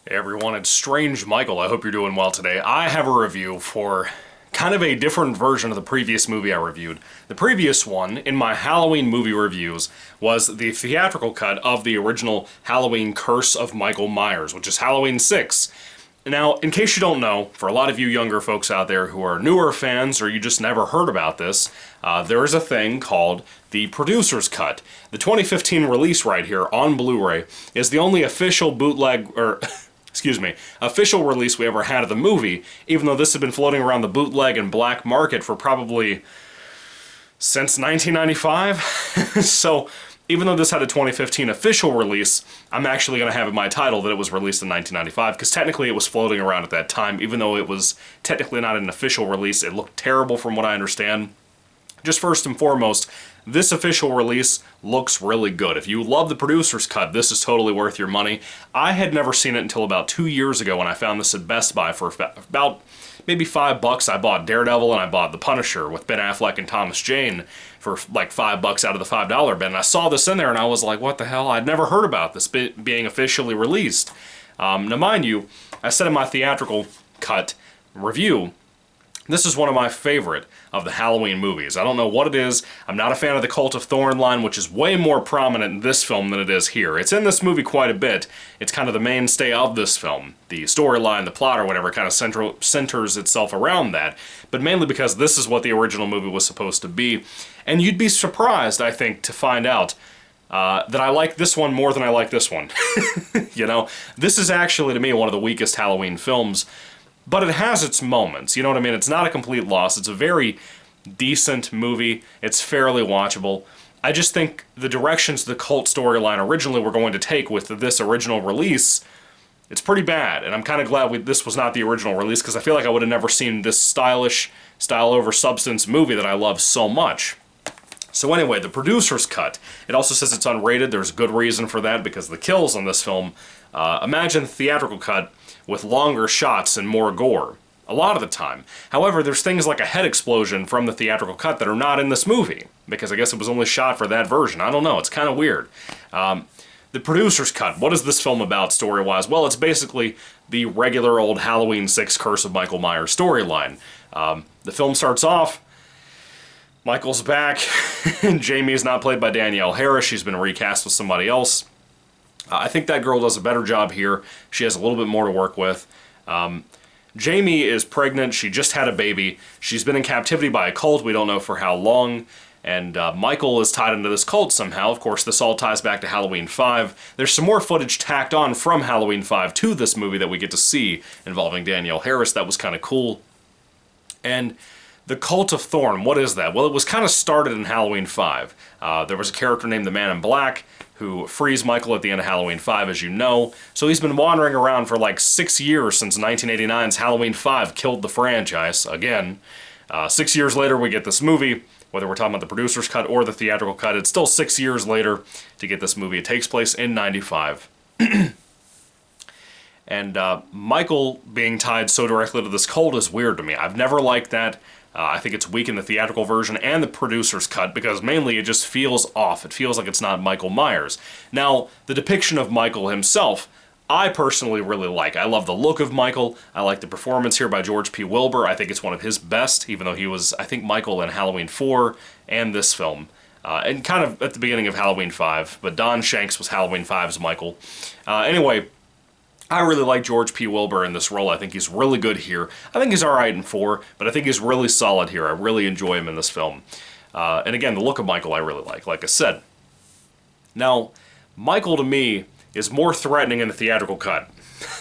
Hey everyone, it's Strange Michael. I hope you're doing well today. I have a review for kind of a different version of the previous movie I reviewed. The previous one, in my Halloween movie reviews, was the theatrical cut of the original Halloween Curse of Michael Myers, which is Halloween 6. Now, in case you don't know, for a lot of you younger folks out there who are newer fans or you just never heard about this, there is a thing called the producer's cut. The 2015 release right here on Blu-ray is the only official bootleg, or official release we ever had of the movie, even though this had been floating around the bootleg and black market for probably since 1995. So, even though this had a 2015 official release, I'm actually going to have in my title that it was released in 1995, because technically it was floating around at that time, even though it was technically not an official release. It looked terrible from what I understand. Just first and foremost, this official release looks really good. If you love the producer's cut, this is totally worth your money. I had never seen it until about 2 years ago when I found this at Best Buy for about maybe $5. I bought Daredevil and I bought The Punisher with Ben Affleck and Thomas Jane for like $5 out of the $5 bin. And I saw this in there and I was like, what the hell? I'd never heard about this being officially released. Now mind you, I said in my theatrical cut review, this is one of my favorite of the Halloween movies. I don't know what it is. I'm not a fan of the Cult of Thorne line, which is way more prominent in this film than it is here. It's in this movie quite a bit. It's kind of the mainstay of this film. The storyline, the plot, or whatever kind of centers itself around that. But mainly because this is what the original movie was supposed to be. And you'd be surprised, I think, to find out that I like this one more than I like this one. You know, this is actually, to me, one of the weakest Halloween films. But it has its moments, you know what I mean? It's not a complete loss. It's a very decent movie. It's fairly watchable. I just think the directions the cult storyline originally were going to take with this original release, it's pretty bad. And I'm kind of glad this was not the original release, because I feel like I would have never seen this stylish, style over substance movie that I love so much. So anyway, the producer's cut. It also says it's unrated. There's a good reason for that, because the kills on this film, imagine the theatrical cut with longer shots and more gore, a lot of the time. However, there's things like a head explosion from the theatrical cut that are not in this movie, because I guess it was only shot for that version. I don't know, it's kind of weird. The producer's cut, what is this film about story-wise? Well, it's basically the regular old Halloween 6 Curse of Michael Myers storyline. The film starts off, Michael's back, and Jamie's not played by Danielle Harris, she's been recast with somebody else. I think that girl does a better job here. She has a little bit more to work with. Jamie is pregnant. She just had a baby. She's been in captivity by a cult. We don't know for how long. And Michael is tied into this cult somehow. Of course, this all ties back to Halloween 5. There's some more footage tacked on from Halloween 5 to this movie that we get to see involving Danielle Harris. That was kind of cool. And the Cult of Thorne, what is that? Well, it was kind of started in Halloween 5. There was a character named the Man in Black who frees Michael at the end of Halloween 5, as you know. So he's been wandering around for like 6 years since 1989's Halloween 5 killed the franchise again. 6 years later, we get this movie. Whether we're talking about the producer's cut or the theatrical cut, it's still 6 years later to get this movie. It takes place in 95. And Michael being tied so directly to this cult is weird to me. I've never liked that. I think it's weak in the theatrical version and the producer's cut, because mainly it just feels off. It feels like it's not Michael Myers. Now, the depiction of Michael himself, I personally really like. I love the look of Michael. I like the performance here by George P. Wilbur. I think it's one of his best, even though he was, I think, Michael in Halloween 4 and this film. And kind of at the beginning of Halloween 5, but Don Shanks was Halloween 5's Michael. Anyway, I really like George P. Wilbur in this role. I think he's really good here. I think he's alright in 4, but I think he's really solid here. I really enjoy him in this film. And again, the look of Michael I really like I said. Now, Michael to me is more threatening in the theatrical cut.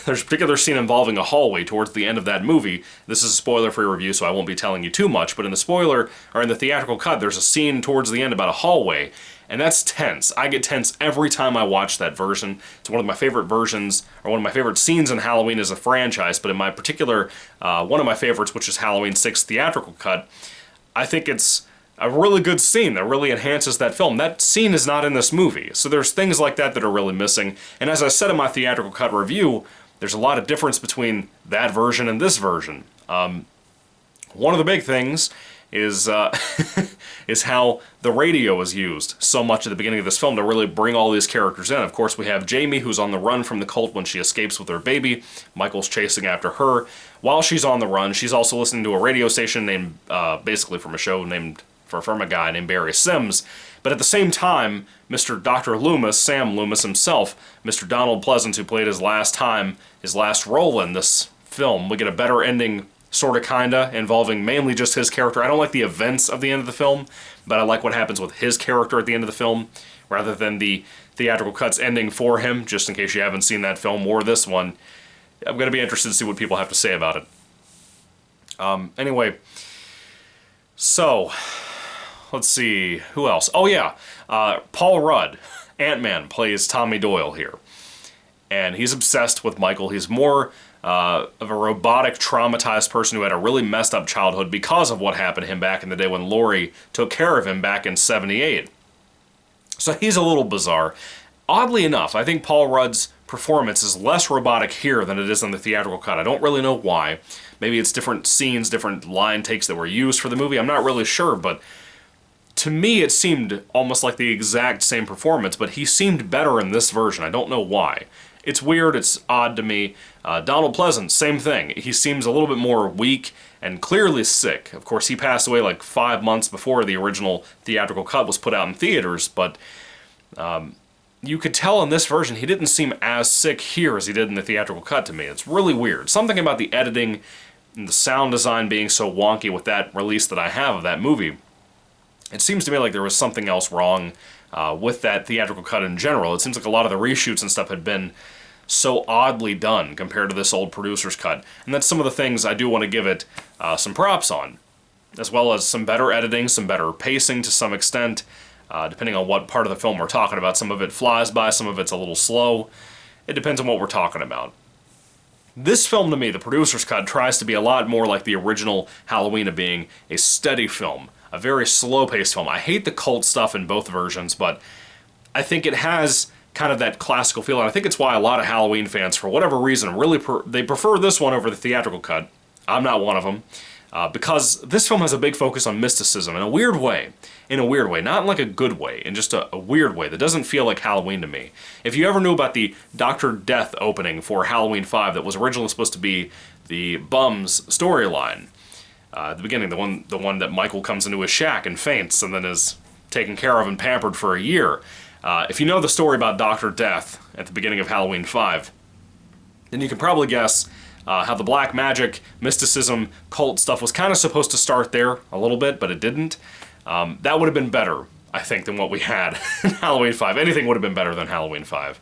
There's a particular scene involving a hallway towards the end of that movie. This is a spoiler-free review, so I won't be telling you too much, but in the theatrical cut, there's a scene towards the end about a hallway, and that's tense. I get tense every time I watch that version. It's one of my favorite versions, or one of my favorite scenes in Halloween as a franchise, but in my particular, one of my favorites, which is Halloween 6 theatrical cut, I think it's a really good scene that really enhances that film. That scene is not in this movie, so there's things like that that are really missing. And as I said in my theatrical cut review, there's a lot of difference between that version and this version. One of the big things is is how the radio is used so much at the beginning of this film to really bring all these characters in. Of course, we have Jamie, who's on the run from the cult when she escapes with her baby. Michael's chasing after her. While she's on the run, she's also listening to a radio station named, basically from a show named, from a guy named Barry Sims. But at the same time, Mr. Dr. Loomis, Sam Loomis himself, Mr. Donald Pleasance, who played his last role in this film, we get a better ending, sorta, kinda, involving mainly just his character. I don't like the events of the end of the film, but I like what happens with his character at the end of the film, rather than the theatrical cut's ending for him, just in case you haven't seen that film or this one. I'm going to be interested to see what people have to say about it. Anyway, so, let's see, who else? Oh yeah, Paul Rudd, Ant-Man, plays Tommy Doyle here. And he's obsessed with Michael. He's more of a robotic, traumatized person who had a really messed up childhood because of what happened to him back in the day when Laurie took care of him back in '78. So he's a little bizarre. Oddly enough, I think Paul Rudd's performance is less robotic here than it is in the theatrical cut. I don't really know why. Maybe it's different scenes, different line takes that were used for the movie. I'm not really sure, but to me it seemed almost like the exact same performance, but he seemed better in this version. I don't know why. It's weird, it's odd to me. Donald Pleasance, same thing. He seems a little bit more weak and clearly sick. Of course, he passed away like 5 months before the original theatrical cut was put out in theaters, but you could tell in this version he didn't seem as sick here as he did in the theatrical cut to me. It's really weird. Something about the editing and the sound design being so wonky with that release that I have of that movie. It seems to me like there was something else wrong with that theatrical cut in general. It seems like a lot of the reshoots and stuff had been so oddly done compared to this old producer's cut. And that's some of the things I do want to give it some props on, as well as some better editing, some better pacing to some extent, depending on what part of the film we're talking about. Some of it flies by, some of it's a little slow. It depends on what we're talking about. This film, to me, the producer's cut, tries to be a lot more like the original Halloween of being a steady film, a very slow-paced film. I hate the cult stuff in both versions, but I think it has kind of that classical feel, and I think it's why a lot of Halloween fans, for whatever reason, really they prefer this one over the theatrical cut. I'm not one of them, because this film has a big focus on mysticism in a weird way. Not in like a good way, in just a weird way that doesn't feel like Halloween to me. If you ever knew about the Dr. Death opening for Halloween 5 that was originally supposed to be the Bums storyline, at the beginning, the one that Michael comes into his shack and faints and then is taken care of and pampered for a year. If you know the story about Dr. Death at the beginning of Halloween 5, then you can probably guess how the black magic, mysticism, cult stuff was kind of supposed to start there a little bit, but it didn't. That would have been better, I think, than what we had in Halloween 5. Anything would have been better than Halloween 5.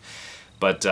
But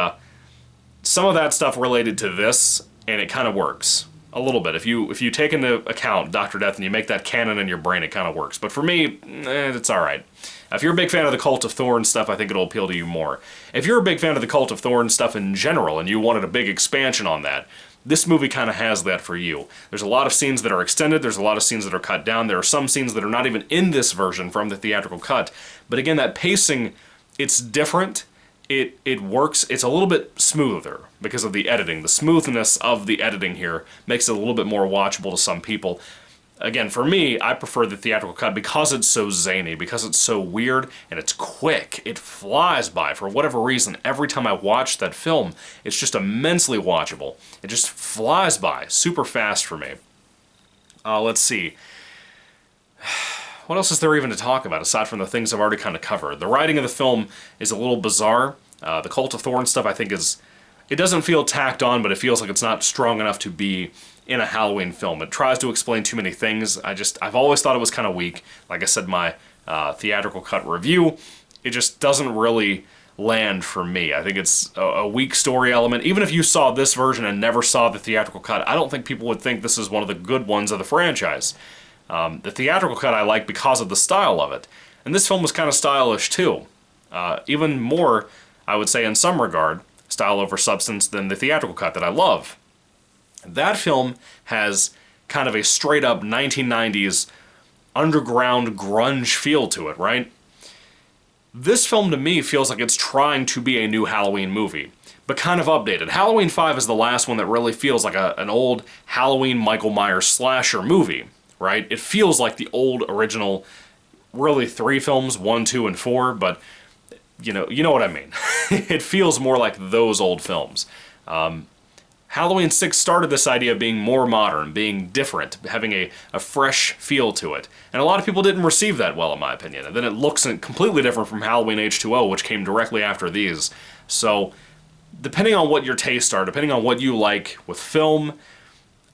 some of that stuff related to this, and it kind of works. A little bit. If you take into account Dr. Death and you make that canon in your brain, it kind of works. But for me, it's alright. If you're a big fan of the Cult of Thorne stuff, I think it'll appeal to you more. If you're a big fan of the Cult of Thorne stuff in general, and you wanted a big expansion on that, this movie kind of has that for you. There's a lot of scenes that are extended, there's a lot of scenes that are cut down, there are some scenes that are not even in this version from the theatrical cut. But again, that pacing, it's different. It works. It's a little bit smoother because of the editing. The smoothness of the editing here makes it a little bit more watchable to some people. Again, for me, I prefer the theatrical cut because it's so zany, because it's so weird, and it's quick. It flies by for whatever reason. Every time I watch that film, it's just immensely watchable. It just flies by super fast for me. Let's see. What else is there even to talk about aside from the things I've already kind of covered? The writing of the film is a little bizarre. The Cult of Thorne stuff, I think, it doesn't feel tacked on, but it feels like it's not strong enough to be in a Halloween film. It tries to explain too many things. I've always thought it was kind of weak. Like I said, my theatrical cut review, it just doesn't really land for me. I think it's a weak story element. Even if you saw this version and never saw the theatrical cut, I don't think people would think this is one of the good ones of the franchise. The theatrical cut I like because of the style of it. And this film was kind of stylish too. Even more, I would say in some regard, style over substance than the theatrical cut that I love. That film has kind of a straight up 1990s underground grunge feel to it, right? This film to me feels like it's trying to be a new Halloween movie, but kind of updated. Halloween 5 is the last one that really feels like an old Halloween Michael Myers slasher movie, right? It feels like the old original, really 3 films, 1, 2, and 4, but you know what I mean. It feels more like those old films. Halloween 6 started this idea of being more modern, being different, having a fresh feel to it. And a lot of people didn't receive that well, in my opinion. And then it looks completely different from Halloween H2O, which came directly after these. So, depending on what your tastes are, depending on what you like with film,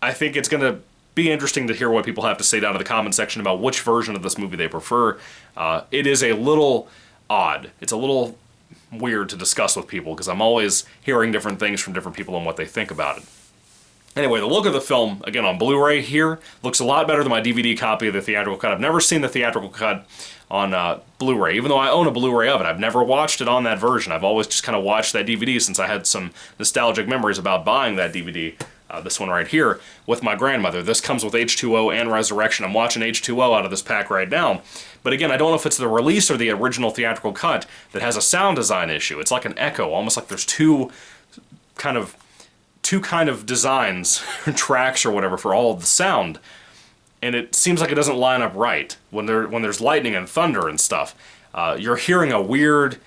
I think it's going to be interesting to hear what people have to say down in the comment section about which version of this movie they prefer. It is a little odd. It's a little weird to discuss with people because I'm always hearing different things from different people and what they think about it. Anyway, the look of the film, again on Blu-ray here, looks a lot better than my DVD copy of the theatrical cut. I've never seen the theatrical cut on Blu-ray, even though I own a Blu-ray of it. I've never watched it on that version. I've always just kind of watched that DVD since I had some nostalgic memories about buying that DVD, this one right here, with my grandmother. This comes with H2O and Resurrection. I'm watching H2O out of this pack right now. But again, I don't know if it's the release or the original theatrical cut that has a sound design issue. It's like an echo, almost like there's two kind of designs, tracks or whatever for all of the sound. And it seems like it doesn't line up right. When there's lightning and thunder and stuff, you're hearing a weird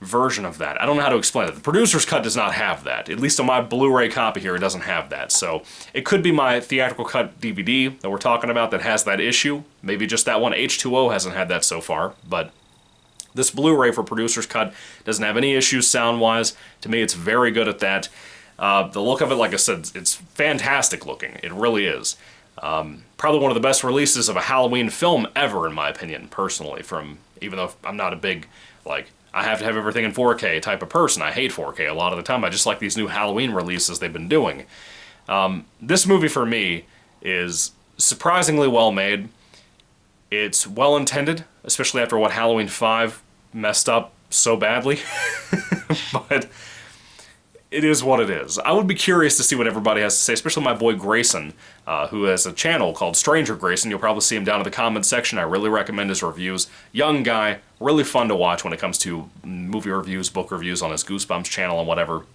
version of that. I don't know how to explain it. The producer's cut does not have that. At least on my Blu-ray copy here, it doesn't have that. So it could be my theatrical cut DVD that we're talking about that has that issue. Maybe just that one. H2O hasn't had that so far, but this Blu-ray for producer's cut doesn't have any issues sound-wise. To me, it's very good at that. The look of it, like I said, it's fantastic looking. It really is. Probably one of the best releases of a Halloween film ever, in my opinion, personally, even though I'm not a big, I have to have everything in 4K type of person. I hate 4K a lot of the time. I just like these new Halloween releases they've been doing. This movie, for me, is surprisingly well made. It's well intended, especially after what Halloween 5 messed up so badly. But it is what it is. I would be curious to see what everybody has to say, especially my boy Grayson, who has a channel called Stranger Grayson. You'll probably see him down in the comments section. I really recommend his reviews. Young guy, really fun to watch when it comes to movie reviews, book reviews on his Goosebumps channel and whatever.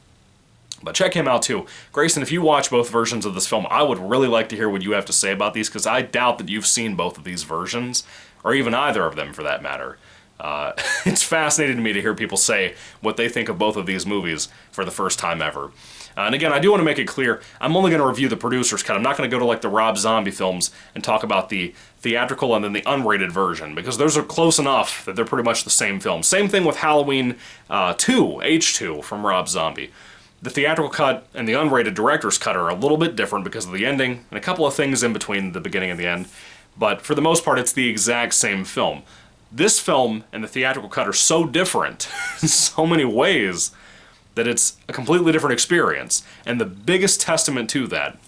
But check him out too. Grayson, if you watch both versions of this film, I would really like to hear what you have to say about these, because I doubt that you've seen both of these versions, or even either of them for that matter. It's fascinating to me to hear people say what they think of both of these movies for the first time ever. And again, I do want to make it clear, I'm only going to review the producer's cut. I'm not going to go to like the Rob Zombie films and talk about the theatrical and then the unrated version, because those are close enough that they're pretty much the same film. Same thing with Halloween 2, H2 from Rob Zombie. The theatrical cut and the unrated director's cut are a little bit different because of the ending and a couple of things in between the beginning and the end, but for the most part it's the exact same film. This film and the theatrical cut are so different in so many ways that it's a completely different experience. And the biggest testament to that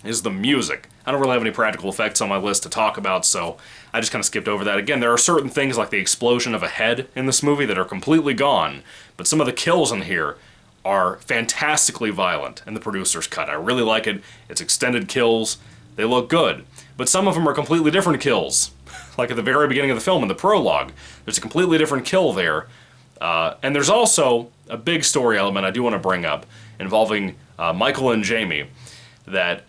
is the music. I don't really have any practical effects on my list to talk about, so I just kind of skipped over that. Again, there are certain things like the explosion of a head in this movie that are completely gone, but some of the kills in here are fantastically violent in the producer's cut. I really like it. It's extended kills. They look good. But some of them are completely different kills. Like at the very beginning of the film, in the prologue, there's a completely different kill there. And there's also a big story element I do want to bring up involving Michael and Jamie that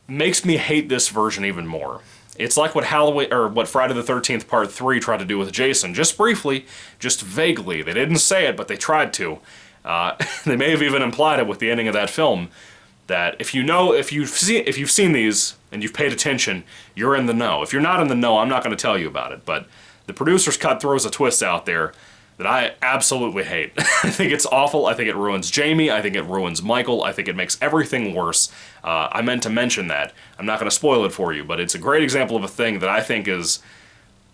makes me hate this version even more. It's like what Friday the 13th Part 3 tried to do with Jason, just briefly, just vaguely. They didn't say it, but they tried to. They may have even implied it with the ending of that film, that if you've seen these and you've paid attention, you're in the know. If you're not in the know, I'm not going to tell you about it. But the producer's cut throws a twist out there that I absolutely hate. I think it's awful. I think it ruins Jamie. I think it ruins Michael. I think it makes everything worse. I meant to mention that. I'm not going to spoil it for you, but it's a great example of a thing that I think is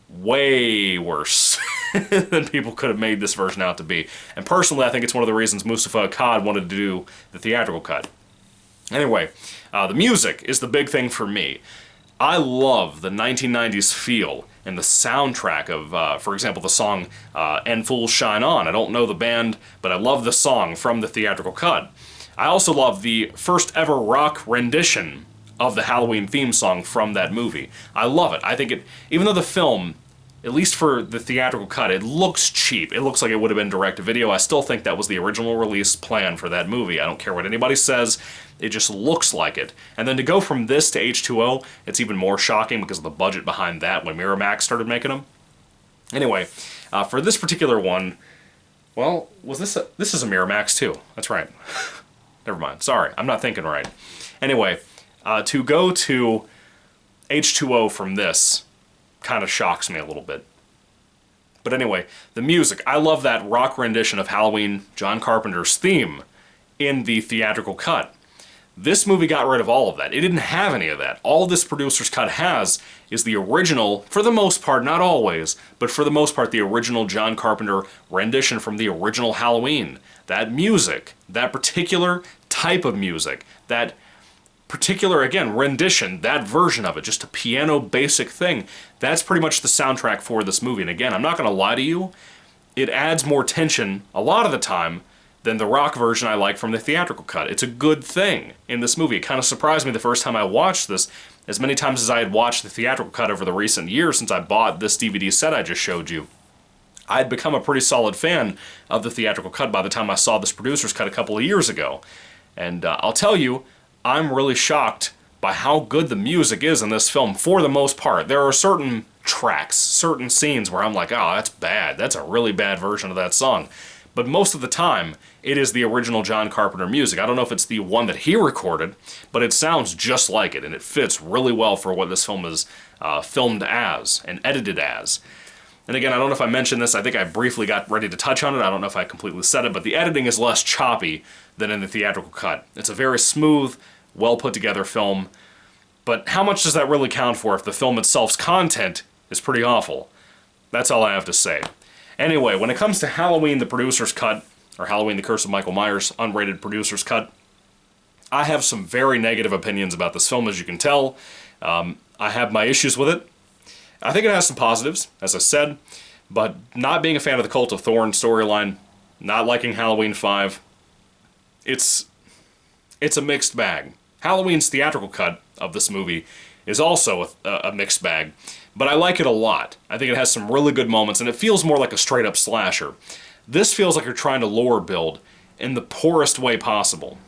way worse than people could have made this version out to be. And personally, I think it's one of the reasons Mustafa Akkad wanted to do the theatrical cut. Anyway, the music is the big thing for me. I love the 1990s feel and the soundtrack of, for example, the song And Fools Shine On. I don't know the band, but I love the song from the theatrical cut. I also love the first ever rock rendition of the Halloween theme song from that movie. I love it. I think it, even though the film at least for the theatrical cut, it looks cheap. It looks like it would have been direct-to-video. I still think that was the original release plan for that movie. I don't care what anybody says. It just looks like it. And then to go from this to H2O, it's even more shocking because of the budget behind that when Miramax started making them. Anyway, for this particular one, well, this is a Miramax too. That's right. Never mind. Sorry, I'm not thinking right. Anyway, to go to H2O from this kind of shocks me a little bit. But anyway, the music. I love that rock rendition of Halloween, John Carpenter's theme, in the theatrical cut. This movie got rid of all of that. It didn't have any of that. All this producer's cut has is the original, for the most part, not always, but for the most part, the original John Carpenter rendition from the original Halloween. That music, that particular type of music, that particular, again, rendition, that version of it, just a piano basic thing, that's pretty much the soundtrack for this movie. And again, I'm not going to lie to you, it adds more tension a lot of the time than the rock version I like from the theatrical cut. It's a good thing in this movie. It kind of surprised me the first time I watched this. As many times as I had watched the theatrical cut over the recent years since I bought this DVD set I just showed you, I'd become a pretty solid fan of the theatrical cut by the time I saw this producer's cut a couple of years ago. And I'll tell you, I'm really shocked by how good the music is in this film for the most part. There are certain tracks, certain scenes where I'm like, oh, that's bad. That's a really bad version of that song. But most of the time, it is the original John Carpenter music. I don't know if it's the one that he recorded, but it sounds just like it, and it fits really well for what this film is filmed as and edited as. And again, I don't know if I mentioned this. I think I briefly got ready to touch on it. I don't know if I completely said it, but the editing is less choppy than in the theatrical cut. It's a very smooth, well put together film. But how much does that really count for if the film itself's content is pretty awful? That's all I have to say. Anyway, when it comes to Halloween, the producer's cut, or Halloween, the Curse of Michael Myers, unrated producer's cut, I have some very negative opinions about this film, as you can tell. I have my issues with it. I think it has some positives, as I said, but not being a fan of the Cult of Thorne storyline, not liking Halloween 5, it's a mixed bag. Halloween's theatrical cut of this movie is also a mixed bag, but I like it a lot. I think it has some really good moments, and it feels more like a straight-up slasher. This feels like you're trying to lore build in the poorest way possible.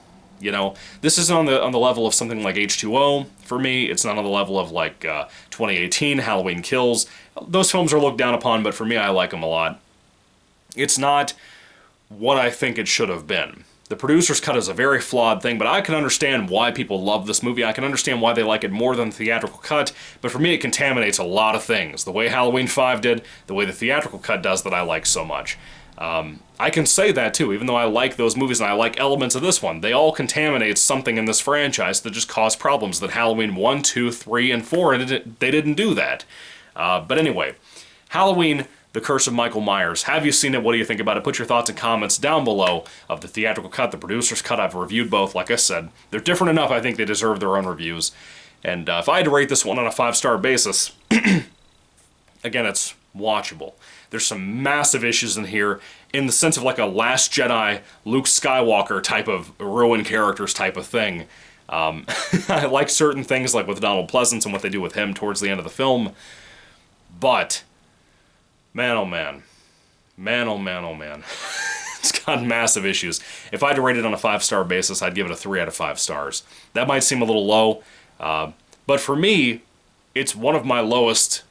You know, this isn't on the level of something like H2O for me. It's not on the level of like 2018 Halloween Kills. Those films are looked down upon, but for me, I like them a lot. It's not what I think it should have been. The producer's cut is a very flawed thing, but I can understand why people love this movie. I can understand why they like it more than the theatrical cut, but for me, it contaminates a lot of things. The way Halloween 5 did, the way the theatrical cut does that I like so much. I can say that too, even though I like those movies and I like elements of this one. They all contaminate something in this franchise that just cause problems that Halloween 1, 2, 3, and 4, they didn't do that. But anyway, Halloween, The Curse of Michael Myers. Have you seen it? What do you think about it? Put your thoughts and comments down below of the theatrical cut, the producer's cut. I've reviewed both, like I said. They're different enough, I think they deserve their own reviews. And if I had to rate this one on a 5-star basis, again, it's watchable. There's some massive issues in here in the sense of like a Last Jedi, Luke Skywalker type of ruined characters type of thing. I like certain things like with Donald Pleasance and what they do with him towards the end of the film. But, man oh man. Man oh man oh man. It's got massive issues. If I had to rate it on a 5-star basis, I'd give it a 3 out of 5 stars. That might seem a little low, but for me, it's one of my lowest,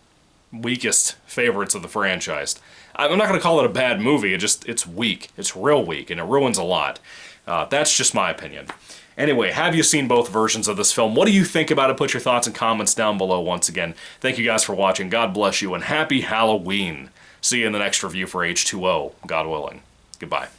weakest favorites of the franchise. I'm not going to call it a bad movie, it's weak. It's real weak, and it ruins a lot. That's just my opinion. Anyway, have you seen both versions of this film? What do you think about it? Put your thoughts and comments down below once again. Thank you guys for watching. God bless you, and happy Halloween. See you in the next review for H2O, God willing. Goodbye.